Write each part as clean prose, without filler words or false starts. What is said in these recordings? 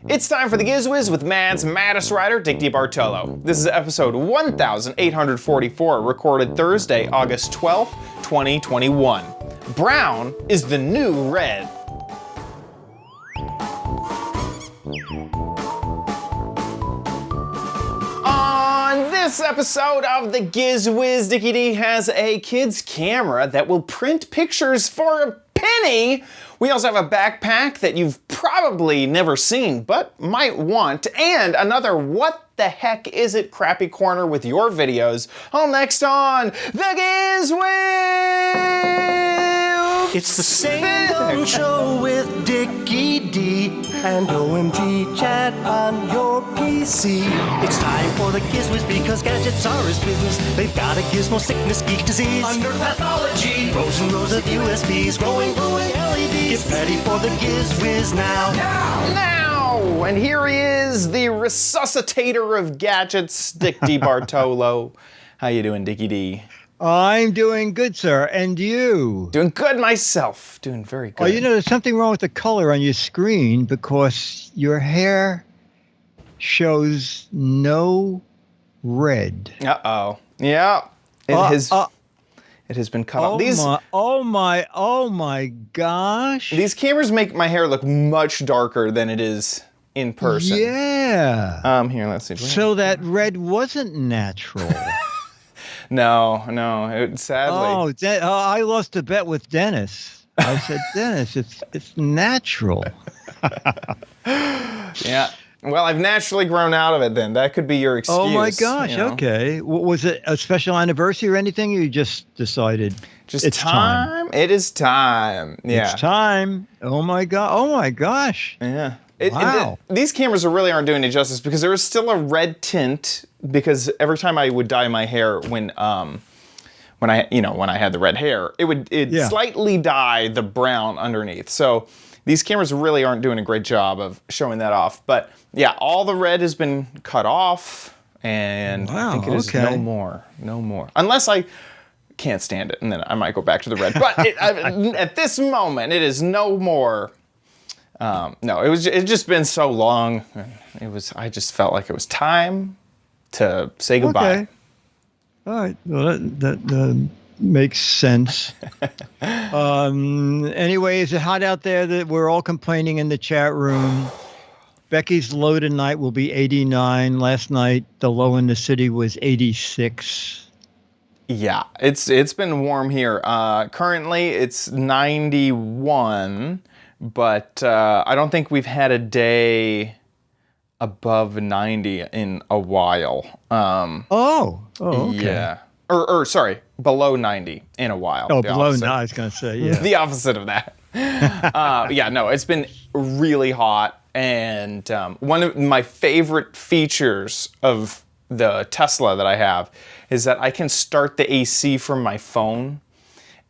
It's time for the Giz Wiz with Mad's maddest writer, Dick DiBartolo. This is episode 1844, recorded Thursday, August 12th, 2021. Brown is the new red. On this episode of the Giz Wiz, Dickie D has a kid's camera that will print pictures for a penny. We also have a backpack that you've probably never seen, but might want, and another What the Heck Is It crappy corner with your videos. All next on the Giz Wiz! It's the same old show with Dickie D and OMG chat on your PC. It's time for the Giz Wiz because gadgets are his business. They've got a gizmo sickness, geek disease, under pathology, rows and rows of USBs, glowing LEDs. Get ready for the Giz Wiz now. Now! And here he is, the resuscitator of gadgets, Dick DiBartolo. How you doing, Dickie D? I'm doing good, sir. And you? Doing good myself. Doing very good. Oh, you know, there's something wrong with the color on your screen because your hair shows no red. Uh-oh. Yeah. It has been cut off. Oh my gosh. These cameras make my hair look much darker than it is in person. Yeah. Here, let's see. So that red wasn't natural. No, sadly. I lost a bet with Dennis. I said, Dennis, it's natural. Yeah. Well, I've naturally grown out of it then. That could be your excuse. Oh my gosh, you know? okay. Was it a special anniversary or anything? Or you just decided it's time? It is time. Yeah. It's time. Oh my gosh. Yeah. Wow. These cameras really aren't doing it justice because there is still a red tint because every time I would dye my hair when I had the red hair, it would slightly dye the brown underneath. So these cameras really aren't doing a great job of showing that off. But yeah, all the red has been cut off and I think it is no more. Unless I can't stand it and then I might go back to the red. But at this moment, it is no more. It's just been so long. I just felt like it was time to say goodbye. Okay. All right. Well, that makes sense. Anyway, is it hot out there that we're all complaining in the chat room? Becky's low tonight will be 89. Last night, the low in the city was 86. Yeah, it's been warm here. Currently, it's 91. But I don't think we've had a day above 90 in a while. Okay. Yeah. Sorry, below 90 in a while. Oh, below 90, I was going to say, yeah. The opposite of that. It's been really hot. And one of my favorite features of the Tesla that I have is that I can start the AC from my phone.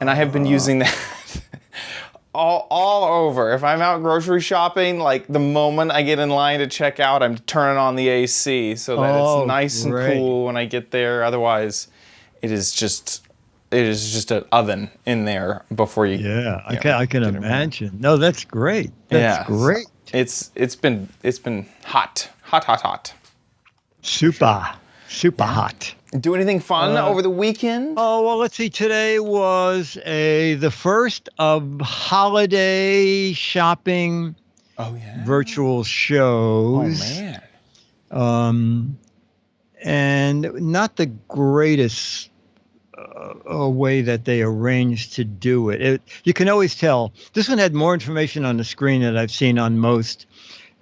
And I have been using that all over. If I'm out grocery shopping, like the moment I get in line to check out, I'm turning on the AC so that it's nice and cool when I get there. Otherwise, it is just an oven in there before you. Yeah, I can imagine. No, that's great. That's great. It's been hot. Super hot. Do anything fun over the weekend? Oh, well, let's see. Today was the first of holiday shopping virtual shows. Oh, man. And not the greatest way that they arranged to do it. You can always tell. This one had more information on the screen than I've seen on most.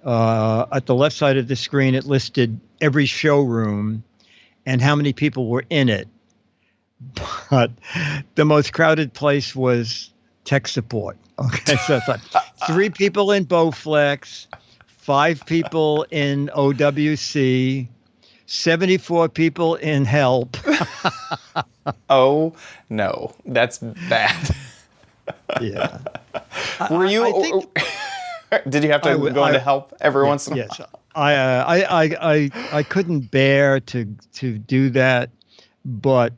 At the left side of the screen, it listed every showroom and how many people were in it. But the most crowded place was tech support. Okay, so it's like 3 people in Bowflex, 5 people in OWC, 74 people in Help. Oh, no. That's bad. Yeah. Were you... Did you have to go into Help every once in a while? Yes. I couldn't bear to do that, but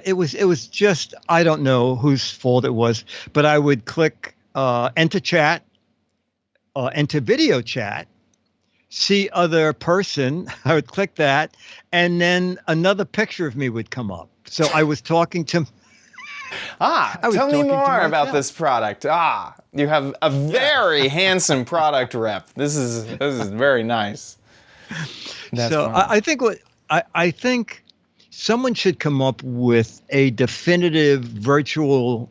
it was just, I don't know whose fault it was, but I would click enter chat enter video chat, see other person. I would click that, and then another picture of me would come up. So I was talking to. Tell me more about this product. You have a very handsome product rep. This is very nice. That's so I think someone should come up with a definitive virtual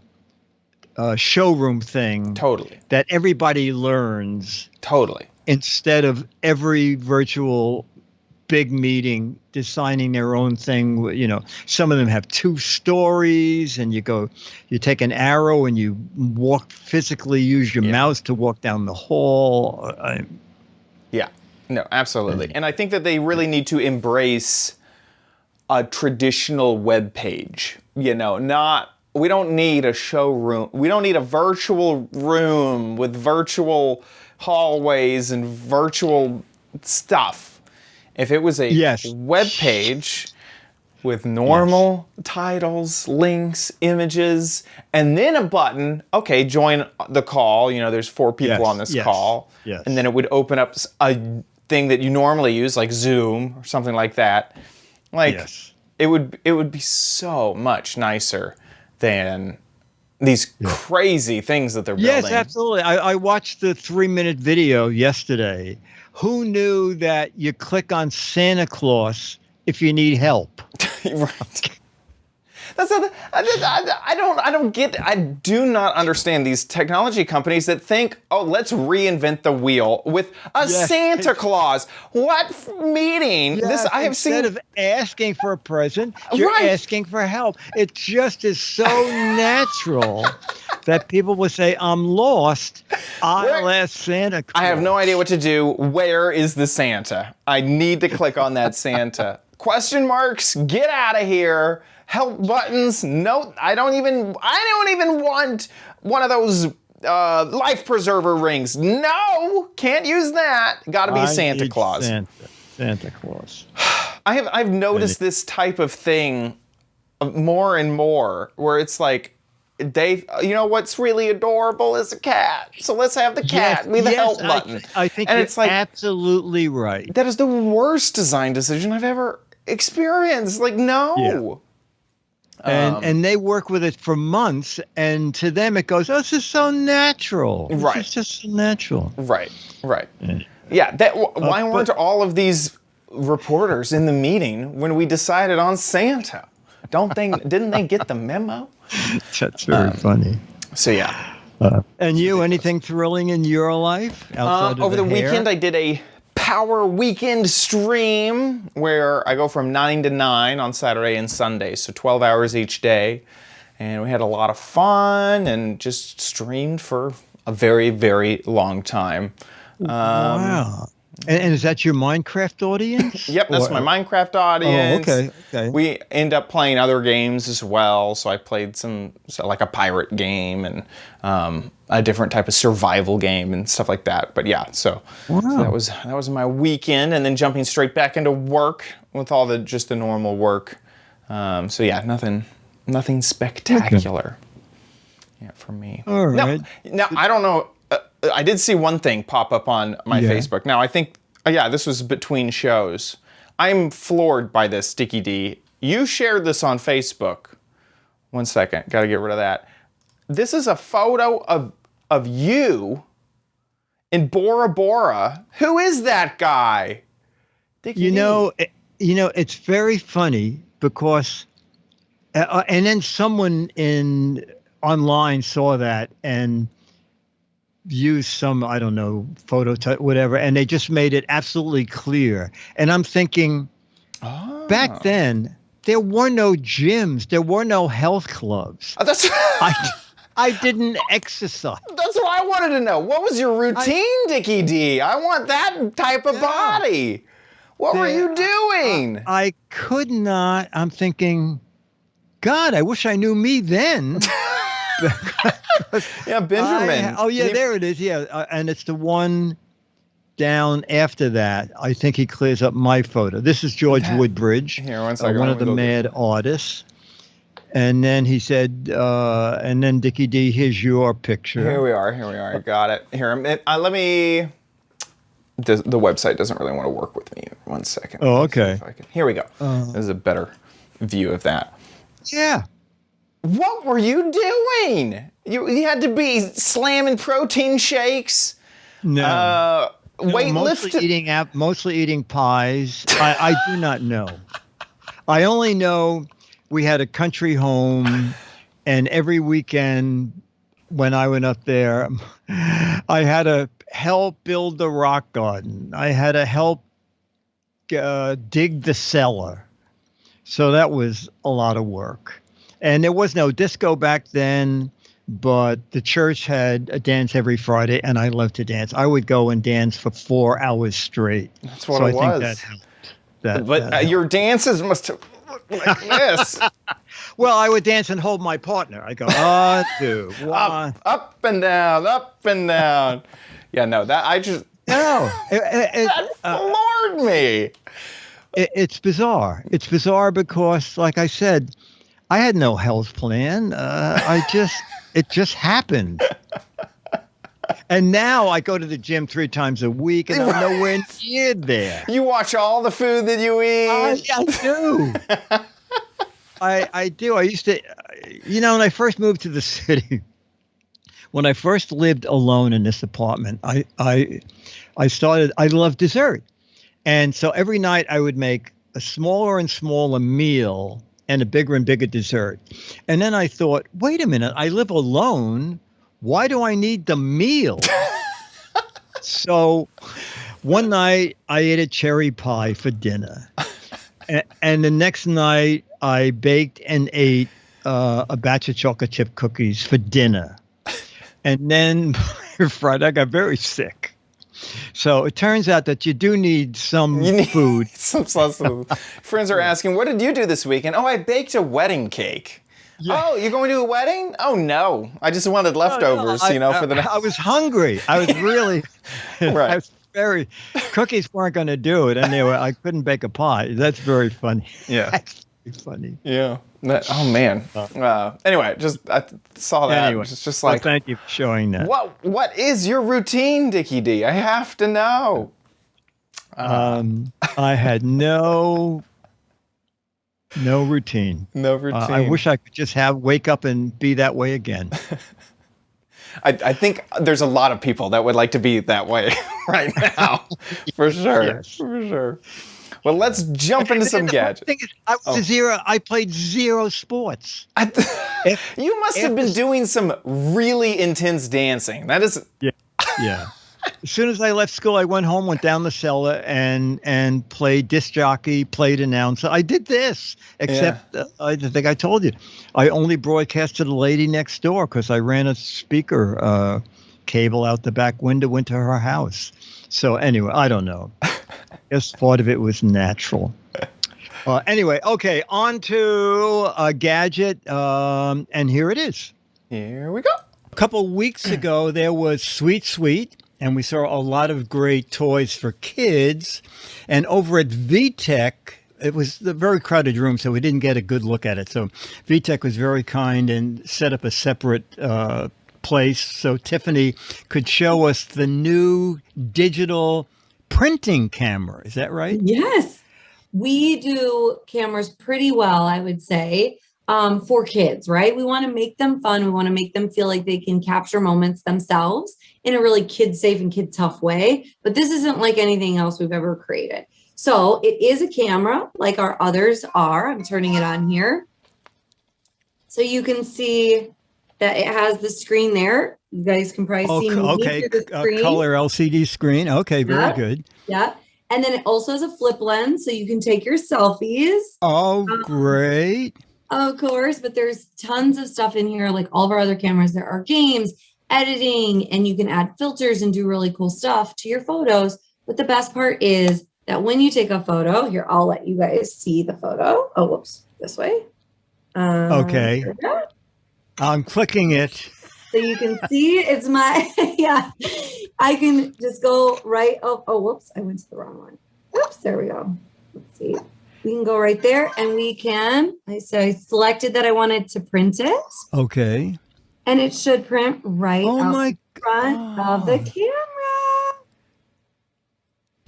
showroom thing. Totally. That everybody learns. Totally. Instead of every virtual big meeting designing their own thing. Some of them have 2 stories, and you take an arrow and you physically use your mouse to walk down the hall. Yeah, no, absolutely. And I think that they really need to embrace a traditional web page. We don't need a showroom. We don't need a virtual room with virtual hallways and virtual stuff. If it was a web page with normal titles, links, images, and then a button, okay, join the call. There's 4 people on this call. Yes. And then it would open up a thing that you normally use, like Zoom or something like that. It would be so much nicer than these crazy things that they're building. Yes, absolutely. I watched the 3-minute video yesterday. Who knew that you click on Santa Claus if you need help? Right. I do not understand these technology companies that think, let's reinvent the wheel with a Santa Claus. What meeting? Yes, instead of asking for a present, you're asking for help. It just is so natural that people would say, I'm lost. I'll ask Santa Claus. I have no idea what to do. Where is the Santa? I need to click on that Santa. Question marks, get out of here. Help buttons, no, I don't even want one of those life preserver rings. No, can't use that. Gotta be Santa Claus. Santa Claus. I've noticed this type of thing more and more, where it's like, what's really adorable is a cat. So let's have the cat be the help button. I think you're absolutely right. That is the worst design decision I've ever experienced. No. Yeah. And they work with it for months, and to them it goes, this is so natural. Right. It's just so natural. Right. Yeah. Why weren't all of these reporters in the meeting when we decided on Santa? Didn't they get the memo? That's very funny. So yeah. And you, anything thrilling in your life outside of over the weekend? I did a Power Weekend stream where I go from 9 to 9 on Saturday and Sunday, so 12 hours each day. And we had a lot of fun and just streamed for a very, very long time. Wow. And is that your Minecraft audience? Yep, that's my Minecraft audience. Oh, okay. We end up playing other games as well. So I played like a pirate game and a different type of survival game and stuff like that. But yeah, so that was my weekend, and then jumping straight back into work with all the normal work. So yeah, nothing spectacular. Okay. Yeah, for me. All right. Now I don't know. I did see one thing pop up on my Facebook. Now, I think, this was between shows. I'm floored by this, Sticky D. You shared this on Facebook. One second. Got to get rid of that. This is a photo of you in Bora Bora. Who is that guy? Sticky D. It's very funny because, and then someone online saw that and used some, I don't know, photo type, whatever, and they just made it absolutely clear. And I'm thinking, back then, there were no gyms, there were no health clubs. I didn't exercise. That's what I wanted to know. What was your routine, Dickie D? I want that type of body. What were you doing? I could not. I'm thinking, God, I wish I knew me then. Yeah, Benjamin. There it is. Yeah, and it's the one down after that. I think he clears up my photo. This is George Woodbridge, Here, one second. one of the mad artists. And then he said, and then Dickie D, here's your picture. Here we are. Got it. Here, let me. The website doesn't really want to work with me. 1 second. Oh, okay. Here we go. This is a better view of that. Yeah. What were you doing? You had to be slamming protein shakes. No. Weightlifting. Mostly eating pies. I do not know. I only know we had a country home, and every weekend when I went up there, I had to help build the rock garden. I had to help dig the cellar. So that was a lot of work. And there was no disco back then, but the church had a dance every Friday, and I loved to dance. I would go and dance for 4 hours straight. That's what it was. I think that helped. But your dances must have looked like this. Well, I would dance and hold my partner. I go, 2, 1. Up and down, up and down. Yeah, no, that I just... No. that floored me. It's bizarre. It's bizarre because, like I said, I had no health plan. It just happened. And now I go to the gym 3 times a week, and I'm nowhere near there. You watch all the food that you eat. I do. I do. I used to, when I first moved to the city, when I first lived alone in this apartment, I loved dessert. And so every night I would make a smaller and smaller meal and a bigger and bigger dessert. And then I thought, wait a minute, I live alone. Why do I need the meal? So one night I ate a cherry pie for dinner. And the next night I baked and ate a batch of chocolate chip cookies for dinner. And then Friday I got very sick. So it turns out that you do need some food. Some sustenance. Friends are asking, what did you do this weekend? Oh, I baked a wedding cake. Yeah. Oh, you're going to a wedding? Oh, no. I just wanted leftovers, for the night. I was hungry. I was really, right. I was cookies weren't going to do it. And I couldn't bake a pie. That's very funny. Yeah. That's very funny. Yeah. Oh, man. Anyway, I saw that. Anyway, it's just like. Well, thank you for showing that. What is your routine, Dickie D? I have to know. I had no routine. No routine. I wish I could just wake up and be that way again. I think there's a lot of people that would like to be that way right now. For sure. Yes. For sure. Well, let's jump into some gadgets. I played 0 sports. You must have been doing some really intense dancing. That is... Yeah. As soon as I left school, I went home, went down the cellar, and played disc jockey, played announcer. I did this, except I think I told you, I only broadcast to the lady next door because I ran a speaker cable out the back window into her house. So anyway, I don't know. I guess part of it was natural. Anyway, okay, on to a gadget, and here it is. Here we go. A couple weeks ago, there was Sweet Sweet. And we saw a lot of great toys for kids. And over at VTech, it was a very crowded room, so we didn't get a good look at it. So VTech was very kind and set up a separate place so Tiffany could show us the new digital printing camera. Is that right? Yes. We do cameras pretty well, I would say. For kids, right? We want to make them fun. We want to make them feel like they can capture moments themselves in a really kid-safe and kid-tough way. But this isn't like anything else we've ever created. So it is a camera like our others are. I'm turning it on here. So you can see that it has the screen there. You guys can probably see me through the screen. Color LCD screen. Okay, very good. Yeah. And then it also has a flip lens, so you can take your selfies. Oh, great. Of course, but there's tons of stuff in here, like all of our other cameras. There are games, editing, and you can add filters and do really cool stuff to your photos. But the best part is that when you take a photo, here, I'll let you guys see the photo. Oh, whoops, this way. Okay. I'm clicking it. So you can see it's my, I can just go right. Oh, whoops, I went to the wrong one. Oops, there we go. Let's see. We can go right there and we can, I selected that I wanted to print it. Okay. And it should print right Oh out my the front of the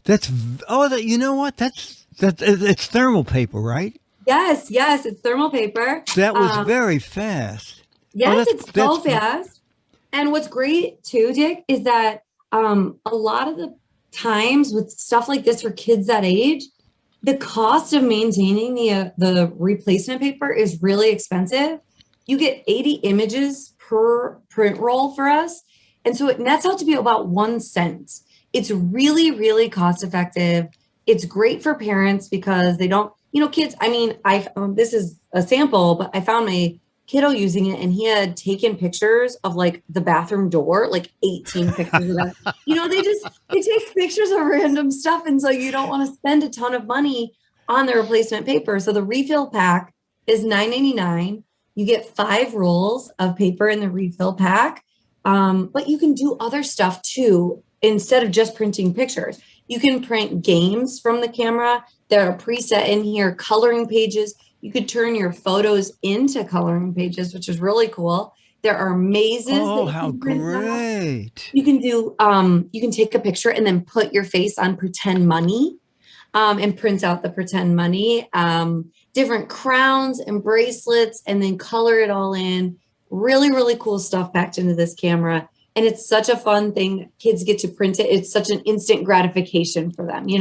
camera. You know what? It's thermal paper, right? Yes, it's thermal paper. That was very fast. Yes, it's so fast. And what's great too, Dick, is that a lot of the times with stuff like this for kids that age, the cost of maintaining the replacement paper is really expensive. You get 80 images per print roll for us. And so it nets out to be about 1 cent. It's really, really cost effective. It's great for parents because they don't, kids, this is a sample, but I found my kiddo using it and he had taken pictures of like the bathroom door, like 18 pictures of that. They take pictures of random stuff. And so you don't want to spend a ton of money on the replacement paper. So the refill pack is $9.99. You get 5 rolls of paper in the refill pack. But you can do other stuff too. Instead of just printing pictures, you can print games from the camera that are preset in here, coloring pages. You could turn your photos into coloring pages, which is really cool. There are mazes. Oh, how great. You can do, you can take a picture and then put your face on pretend money and print out the pretend money, different crowns and bracelets, and then color it all in. Really, really cool stuff packed into this camera. And it's such a fun thing. Kids get to print it. It's such an instant gratification for them, Yeah.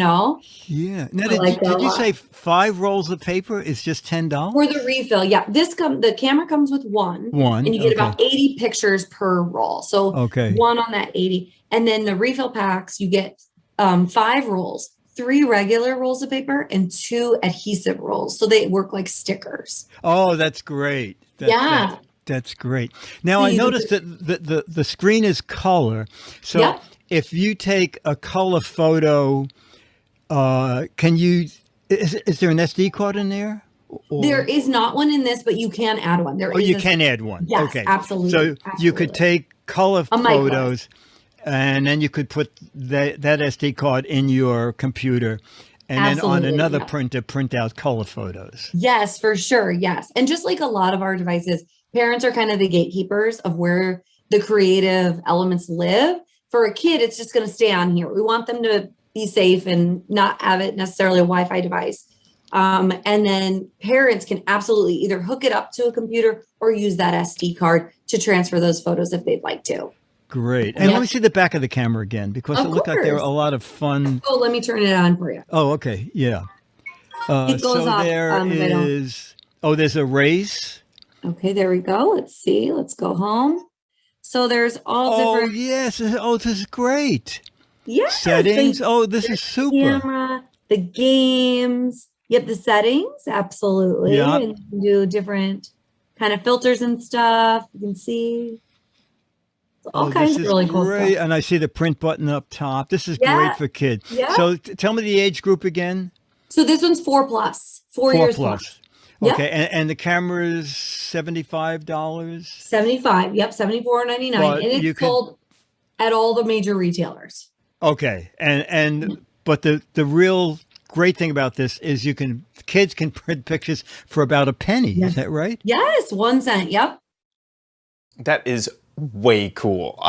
Now, did you say 5 rolls of paper is just $10? For the refill, yeah. The camera comes with one. And you get about 80 pictures per roll. So one on that 80. And then the refill packs, you get 5 rolls, 3 regular rolls of paper, and 2 adhesive rolls. So they work like stickers. Oh, that's great. That's great. Now, I noticed that the screen is color. So if you take a color photo, is there an SD card in there? Or? There is not one in this, but you can add one. You can add one. Yes, okay. Absolutely. So you could take color photos and then you could put that SD card in your computer. And then on another printer, print out color photos. Yes, for sure. Yes. And just like a lot of our devices, parents are kind of the gatekeepers of where the creative elements live. For a kid, it's just going to stay on here. We want them to be safe and not have it necessarily a Wi-Fi device. And then parents can absolutely either hook it up to a computer or use that SD card to transfer those photos if they'd like to. Great. And let me see the back of the camera again, because it looked like there were a lot of fun. Oh, let me turn it on for you. Oh, okay. Yeah. It goes off there is, there's a race. Okay, there we go. Let's see. Let's go home. So there's all different. Oh, yes. Oh, this is great. Yeah. Settings. This is super. Camera, the games. Yep, the settings. Absolutely. Yeah. And you can do different kind of filters and stuff. You can see all kinds of really cool stuff. And I see the print button up top. This is great for kids. Yeah. So tell me the age group again. So this one's 4+, 4 years plus. Okay, and the camera is $75. $75. Yep, $74.99, and it's sold at all the major retailers. Okay, but the real great thing about this is kids can print pictures for about a penny. Yes. Is that right? Yes, 1 cent. Yep. That is way cool.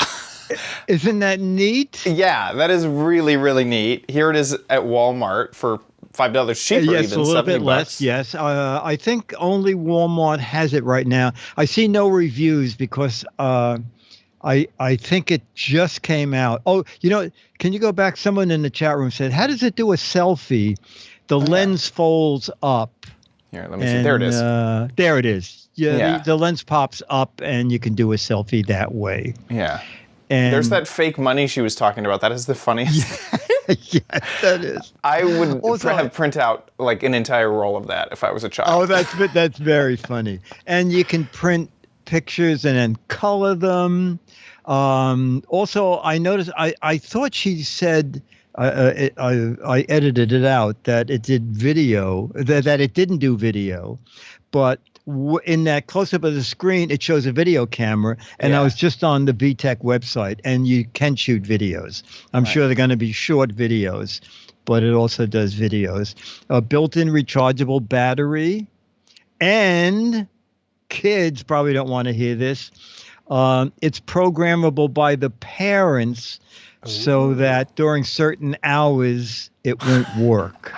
Isn't that neat? Yeah, that is really, really neat. Here it is at Walmart for $5 cheaper, yes, even a little bit $70. Less. Yes, I think only Walmart has it right now. I see no reviews because I think it just came out. Oh, can you go back? Someone in the chat room said, "How does it do a selfie? The lens folds up." Here, let me see. There it is. There it is. Yeah, the lens pops up, and you can do a selfie that way. Yeah. And there's that fake money she was talking about. That is the funniest. Yes, that is. I would have print out like an entire roll of that if I was a child. Oh, that's very funny. And you can print pictures and then color them. Also, I noticed. I thought she said. I edited it out that it did video. That it didn't do video, but in that close-up of the screen, it shows a video camera. And I was just on the VTech website, and you can shoot videos. I'm sure they're going to be short videos, but it also does videos. A built-in rechargeable battery. And kids probably don't want to hear this. It's programmable by the parents so that during certain hours it won't work.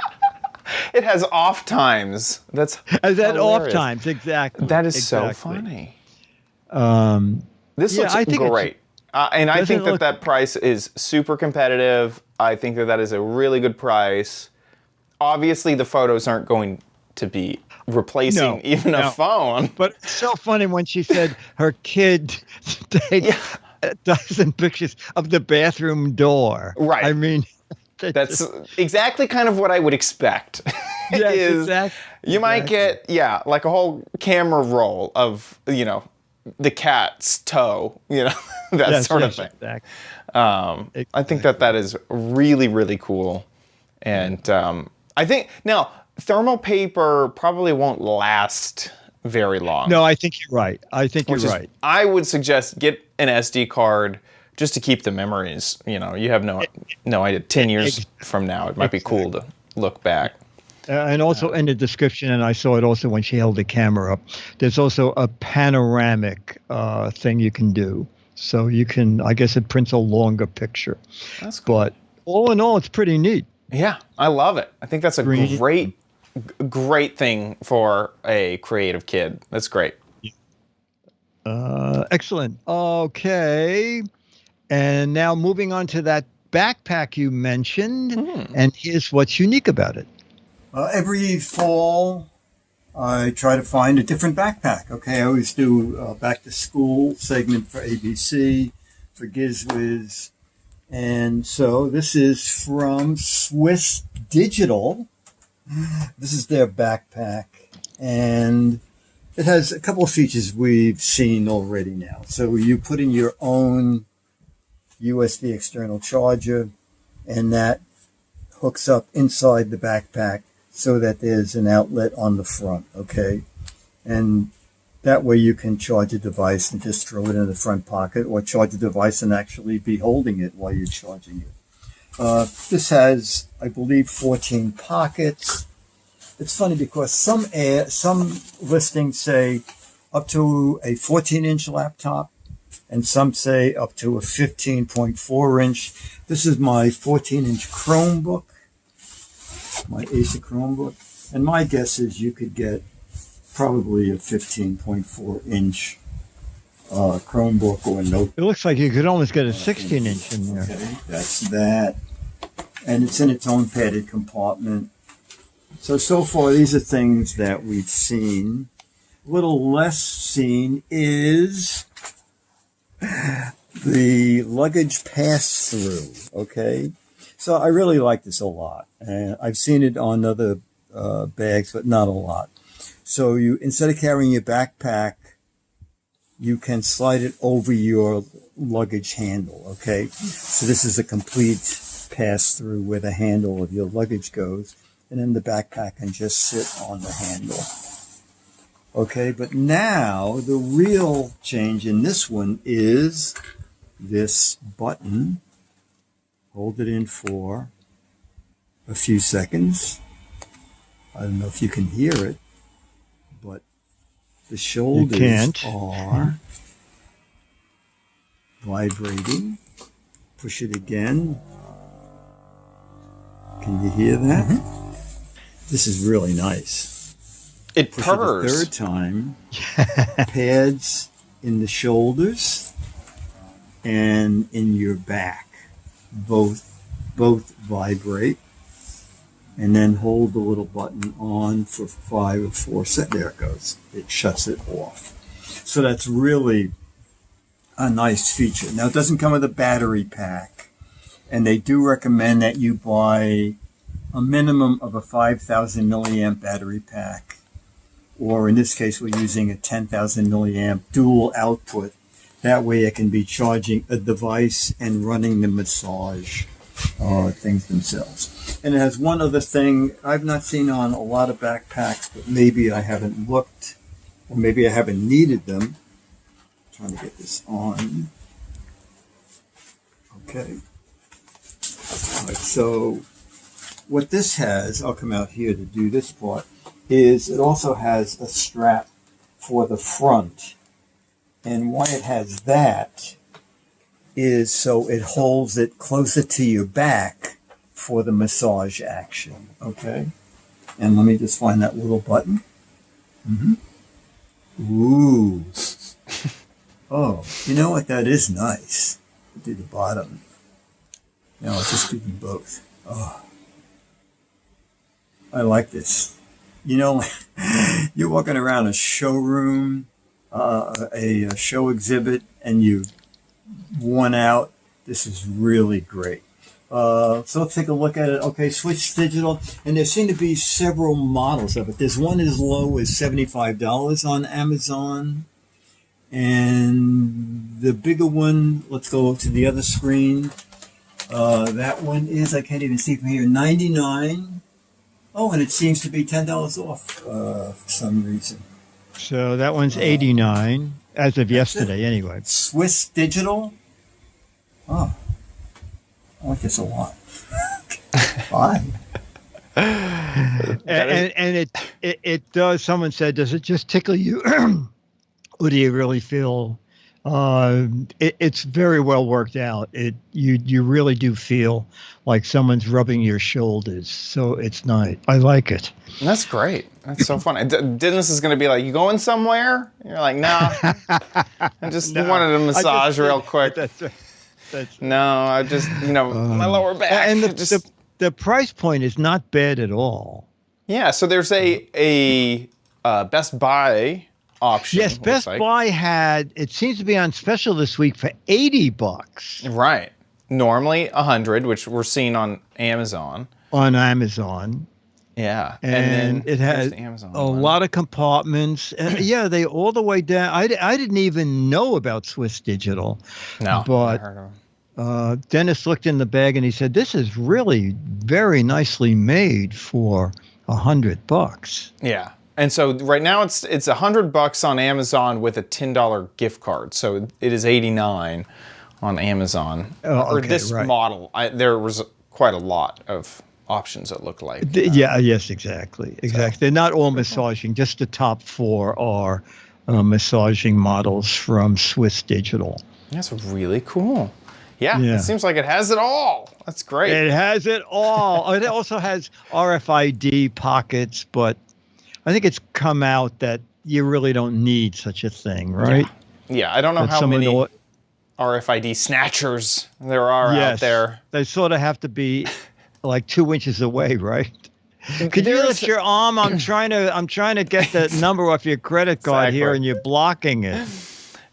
It has off times. That's off times, exactly. That is so funny. This looks I think great. And I think that price is super competitive. I think that is a really good price. Obviously, the photos aren't going to be replacing even a phone. But it's so funny when she said her kid takes a dozen pictures of the bathroom door. Right. I mean, that's exactly kind of what I would expect. Yes, exactly. You might get, like a whole camera roll of, the cat's toe, that sort of thing. Exactly. I think that is really, really cool. And I think, now, thermal paper probably won't last very long. No, I think you're right. I would suggest get an SD card just to keep the memories. You have no idea. 10 years from now, it might be cool to look back. And also in the description, and I saw it also when she held the camera up, there's also a panoramic thing you can do. So you can, I guess it prints a longer picture. That's cool. But all in all, it's pretty neat. Yeah, I love it. I think that's a great thing for a creative kid. That's great. Excellent. Okay. And now moving on to that backpack you mentioned, and here's what's unique about it. Every fall, I try to find a different backpack. Okay, I always do a back to school segment for ABC, for Giz Wiz. And so this is from Swiss Digital. This is their backpack. And it has a couple of features we've seen already now. So you put in your own USB external charger, and that hooks up inside the backpack so that there's an outlet on the front, okay? And that way you can charge a device and just throw it in the front pocket, or charge a device and actually be holding it while you're charging it. This has, I believe, 14 pockets. It's funny because some listings say up to a 14-inch laptop, and some say up to a 15.4-inch. This is my 14-inch Chromebook, my Acer Chromebook, and my guess is you could get probably a 15.4-inch Chromebook or a notebook. It looks like you could almost get a 16-inch in there. Okay, that's that. And it's in its own padded compartment. So far, these are things that we've seen. A little less seen is the luggage pass-through, okay? So I really like this a lot. And I've seen it on other bags, but not a lot. So you, instead of carrying your backpack, you can slide it over your luggage handle, okay? So this is a complete pass-through where the handle of your luggage goes, and then the backpack can just sit on the handle. Okay, but now the real change in this one is this button. Hold it in for a few seconds. I don't know if you can hear it, but the shoulders are vibrating. Push it again. Can you hear that? Mm-hmm. This is really nice. It Push purrs. It a third time. Pads in the shoulders and in your back. Both vibrate. And then hold the little button on for 5 or 4 seconds. There it goes. It shuts it off. So that's really a nice feature. Now, it doesn't come with a battery pack. And they do recommend that you buy a minimum of a 5,000 milliamp battery pack. Or in this case, we're using a 10,000 milliamp dual output. That way it can be charging a device and running the massage things themselves. And it has one other thing I've not seen on a lot of backpacks, but maybe I haven't looked. or maybe I haven't needed them. Trying to get this on. Okay. All right, so what this has, I'll come out here to do this part, is it also has a strap for the front. And why it has that is so it holds it closer to your back for the massage action, okay? And let me just find that little button. Ooh. Oh, you know what? That is nice. Do the bottom. Now I'll just do them both. Oh, I like this. You know, you're walking around a showroom, a show exhibit, and you worn out. This is really great. So let's take a look at it. Okay, Switch Digital, and there seem to be several models of it. There's one as low as $75 on Amazon. And the bigger one, let's go to the other screen. That one is, I can't even see from here, $99. Oh, and it seems to be $10 off for some reason. So that one's $89 as of yesterday, anyway. Swiss Digital. Oh, I like this a lot. Fine. And it does. Someone said, does it just tickle you? Or do you really feel? It's very well worked out. You really do feel like someone's rubbing your shoulders. So it's nice. I like it. That's great. That's so fun. Dennis is going to be like, "You going somewhere?" And you're like, "Nah, I just wanted a massage real quick." No, I just my lower back. And the price point is not bad at all. Yeah. So there's a Best Buy option. Yes, Best Buy had, it seems to be on special this week for $80. Right. Normally $100, which we're seeing on Amazon. On Amazon. Yeah. And then it has a lot of compartments. And yeah, they all the way down. I didn't even know about Swiss Digital. No. But I heard of them. Dennis looked in the bag and he said, this is really very nicely made for $100. Yeah. And so right now it's $100 on Amazon with a $10 gift card. So it is $89 on Amazon. Oh, or this model. There was quite a lot of options that look like. Yes, exactly. They're not all massaging. Just the top 4 are massaging models from Swiss Digital. That's really cool. Yeah, it seems like it has it all. That's great. It has it all. It also has RFID pockets, but I think it's come out that you really don't need such a thing, right? Yeah, I don't know how many RFID snatchers there are out there. They sort of have to be like 2 inches away, right? Could you lift your arm? I'm trying to get the number off your credit card here, and you're blocking it.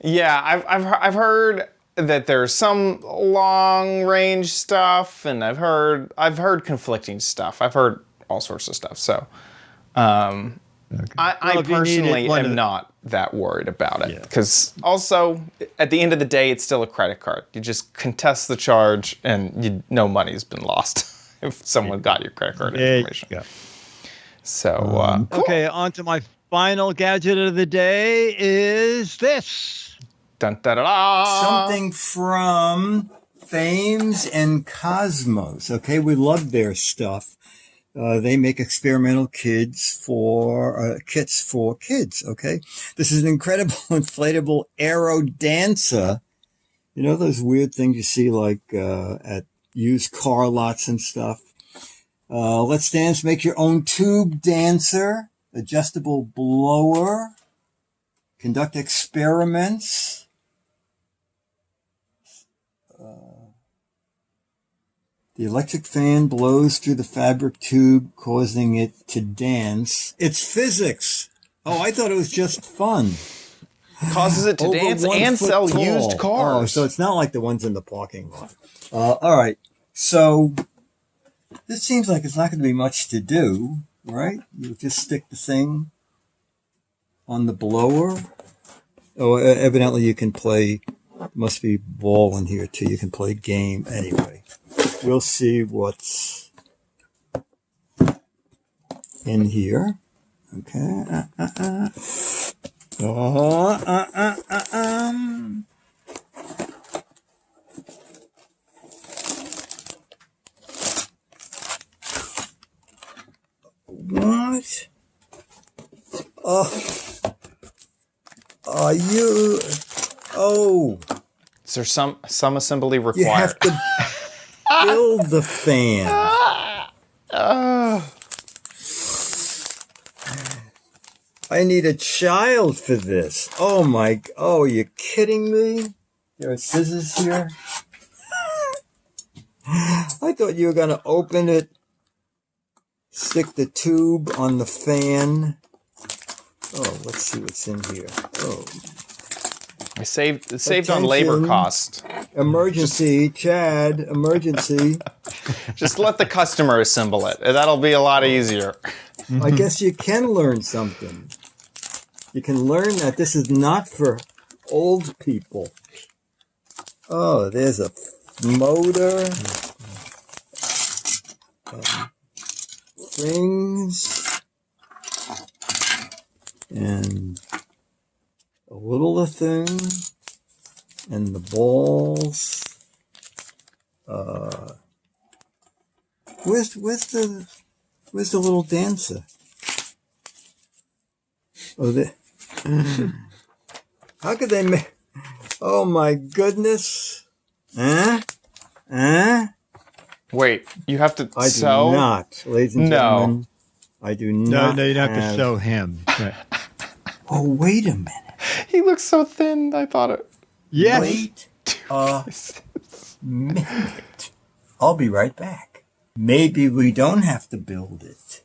Yeah, I've heard that there's some long range stuff, and I've heard conflicting stuff. I've heard all sorts of stuff. So. I personally am not that worried about it because also at the end of the day, it's still a credit card. You just contest the charge and money's been lost if someone got your credit card information. So, cool. Okay, on to my final gadget of the day is this. Dun, da, da, da. Something from Thames and Cosmos. Okay, we love their stuff. They make experimental kits for kids. Okay, this is an incredible inflatable aero dancer. You know those weird things you see like at used car lots and stuff. Let's Dance. Make your own tube dancer, adjustable blower, conduct experiments. The electric fan blows through the fabric tube, causing it to dance. It's physics. Oh, I thought it was just fun. Causes it to dance and sell tall. used cars. Oh, so it's not like the ones in the parking lot. All right. So this seems like it's not going to be much to do, right? You just stick the thing on the blower. Oh, evidently you can play. Must be ball in here too. You can play game anyway. We'll see what's in here. Okay. What? Are you? Oh. Is there some assembly required? You have to build the fan. I need a child for this. Oh my! Oh, you're kidding me? There are scissors here. I thought you were gonna open it, stick the tube on the fan. Oh, let's see what's in here. Oh, I saved on labor cost. Emergency, Chad. Emergency. Just let the customer assemble it. That'll be a lot easier. I guess you can learn something. You can learn that this is not for old people. Oh, there's a motor. Springs. And a little thing. And the balls. Where's the little dancer? Oh, how could they make? Oh my goodness! Wait, you have to I sew? do not, ladies and gentlemen. I do not. No, you don't have to sew him. Right. Oh, wait a minute. He looks so thin. I thought it. Yes. Wait a minute. I'll be right back. Maybe we don't have to build it.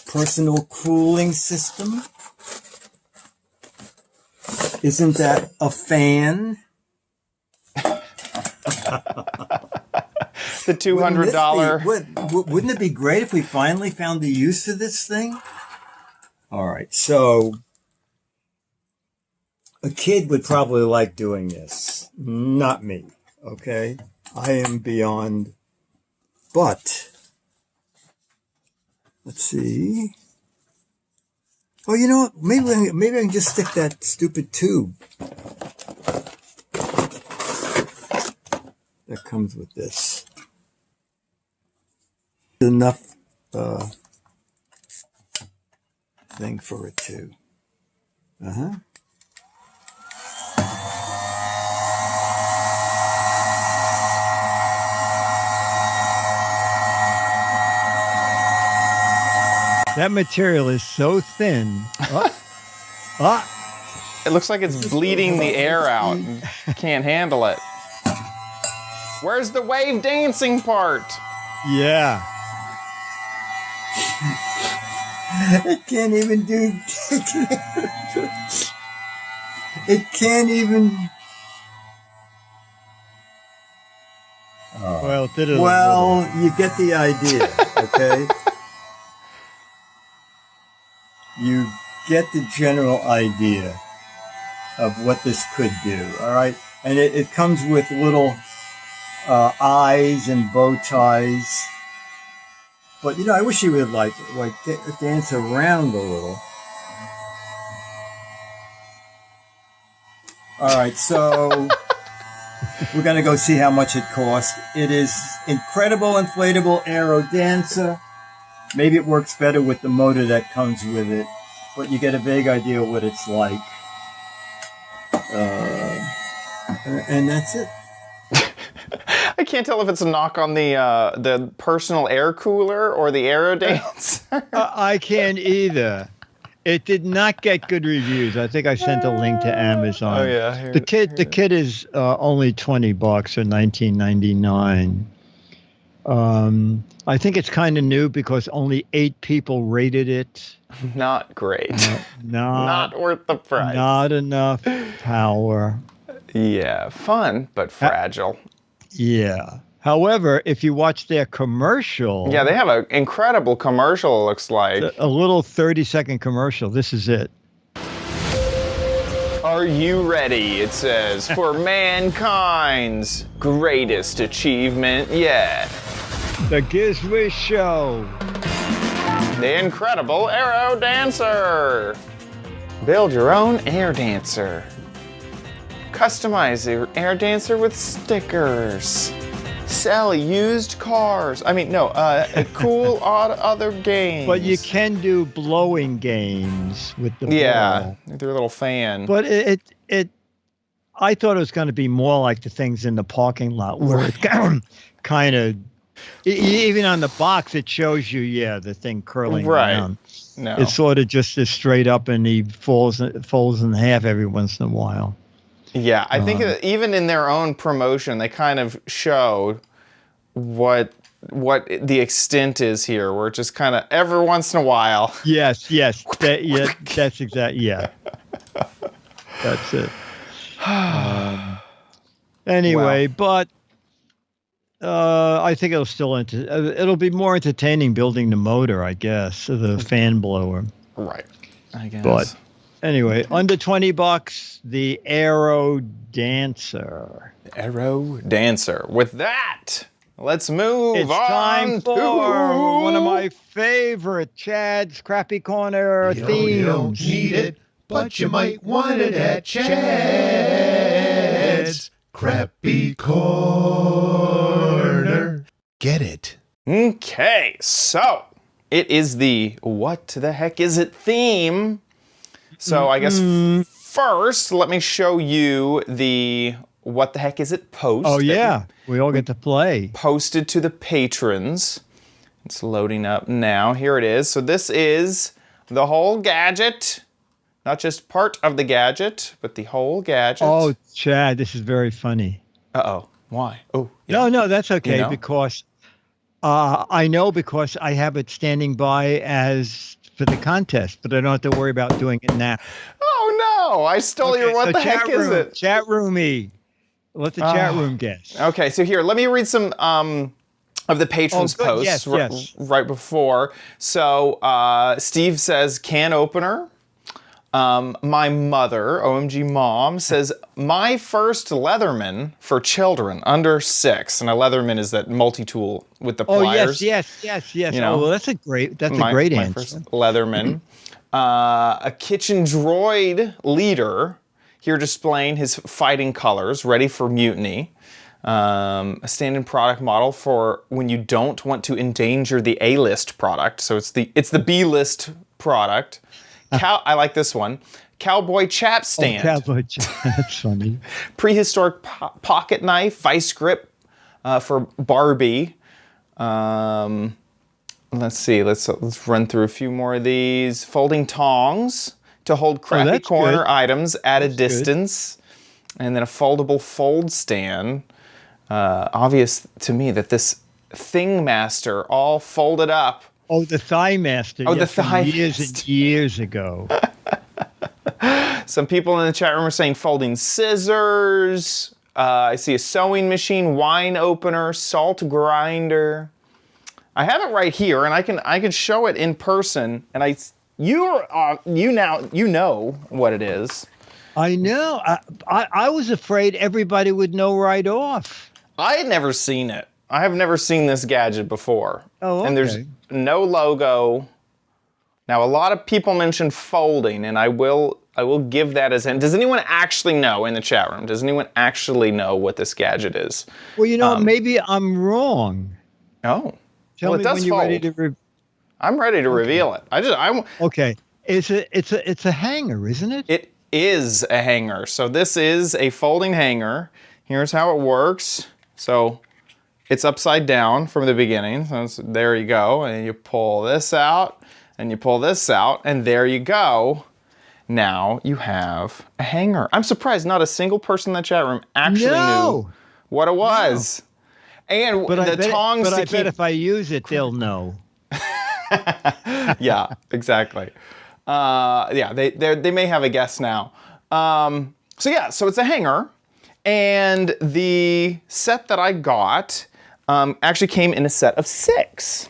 Personal cooling system. Isn't that a fan? The $200. Wouldn't it be great if we finally found the use for this thing? All right, so a kid would probably like doing this. Not me, okay? I am beyond. But, let's see. Oh, you know what? Maybe I can just stick that stupid tube that comes with this. Enough thing for it too. That material is so thin. It looks like it's bleeding the air out. And can't handle it. Where's the wave dancing part? Yeah. It can't even do. It can't even. Well, it did it. Well, you get the idea, okay? You get the general idea of what this could do, all right? And it comes with little eyes and bow ties. But, you know, I wish you would like dance around a little. All right, so we're going to go see how much it costs. It is incredible inflatable aero dancer. Maybe it works better with the motor that comes with it, but you get a vague idea of what it's like. And that's it. I can't tell if it's a knock on the personal air cooler or the aero dance. I can't either. It did not get good reviews. I think I sent a link to Amazon. Oh yeah. The kit is only $20 or $19.99. I think it's kind of new because only 8 people rated it. Not great. Not worth the price. Not enough power. Yeah, fun but fragile. Yeah. However, if you watch their commercial. Yeah, they have an incredible commercial, it looks like. A little 30-second commercial. This is it. Are you ready? It says, for mankind's greatest achievement yet. The Giz Wiz Show. The incredible Aero Dancer. Build your own air dancer. Customize your air dancer with stickers. Sell used cars. I mean, no, cool odd other games. But you can do blowing games with the yeah, ball. their little fan. But I thought it was going to be more like the things in the parking lot where it kind of, even on the box, it shows you, the thing curling around. No. It's sort of just as straight up, and he folds in half every once in a while. Yeah, I think even in their own promotion, they kind of show what the extent is here, where it just kind of every once in a while. Yes, that's exactly, that's it. Anyway, but I think it'll be more entertaining building the motor, I guess, the fan blower. Right, I guess. But anyway, under $20, the Aero Dancer. Aero Dancer. With that, let's move It's on time for to one of my favorite Chad's Crappy Corner themes. You don't need it, but you might want it at Chad's Crappy Corner. Get it? Okay, so it is the what the heck is it theme. So I guess first, let me show you the what the heck is it post. Oh, yeah. We all get to play. Posted to the patrons. It's loading up now. Here it is. So this is the whole gadget. Not just part of the gadget, but the whole gadget. Oh, Chad, this is very funny. Uh-oh. Why? Oh, yeah. No, that's okay, You know? because I know because I have it standing by as for the contest, but I don't have to worry about doing it now. Oh, no. I stole your what so the heck is it? Chat roomy. Let the chat room guess. Okay, so here, let me read some of the patrons' good. posts Yes. right before. So Steve says, can opener. My mother, OMG Mom, says, my first Leatherman for children under 6. And a Leatherman is that multi-tool with the pliers. Yes. You know, Oh, well, that's a great answer. My first Leatherman. A kitchen droid leader, here displaying his fighting colors, ready for mutiny. A stand-in product model for when you don't want to endanger the A-list product. So it's the B-list product. I like this one. Cowboy chap stand. Cowboy chap. That's funny. Prehistoric pocket knife, vice grip for Barbie. Let's see. Let's run through a few more of these. Folding tongs to hold crappy corner items at a distance, and then a foldable fold stand. Obvious to me that this Thing Master all folded up. Oh, the Thigh Master. Oh, the Thigh years Master. and years ago. Some people in the chat room are saying folding scissors. I see a sewing machine, wine opener, salt grinder. I have it right here, and I can show it in person. And you know what it is. I know. I was afraid everybody would know right off. I had never seen it. I have never seen this gadget before. Oh, okay. And there's no logo. Now, a lot of people mentioned folding, and I will give that as in. Does anyone actually know in the chat room? Does anyone actually know what this gadget is? Well, maybe I'm wrong. Oh. Tell well, me it does when you're fold. ready to. I'm ready to reveal it. Okay. It's a hanger, isn't it? It is a hanger. So this is a folding hanger. Here's how it works. So it's upside down from the beginning. So there you go. And you pull this out, and you pull this out, and there you go. Now you have a hanger. I'm surprised not a single person in the chat room actually knew what it was. No. And the tongs I bet if I use it, they'll know. Yeah, exactly. They may have a guess now. So it's a hanger, and the set that I got actually came in a set of 6.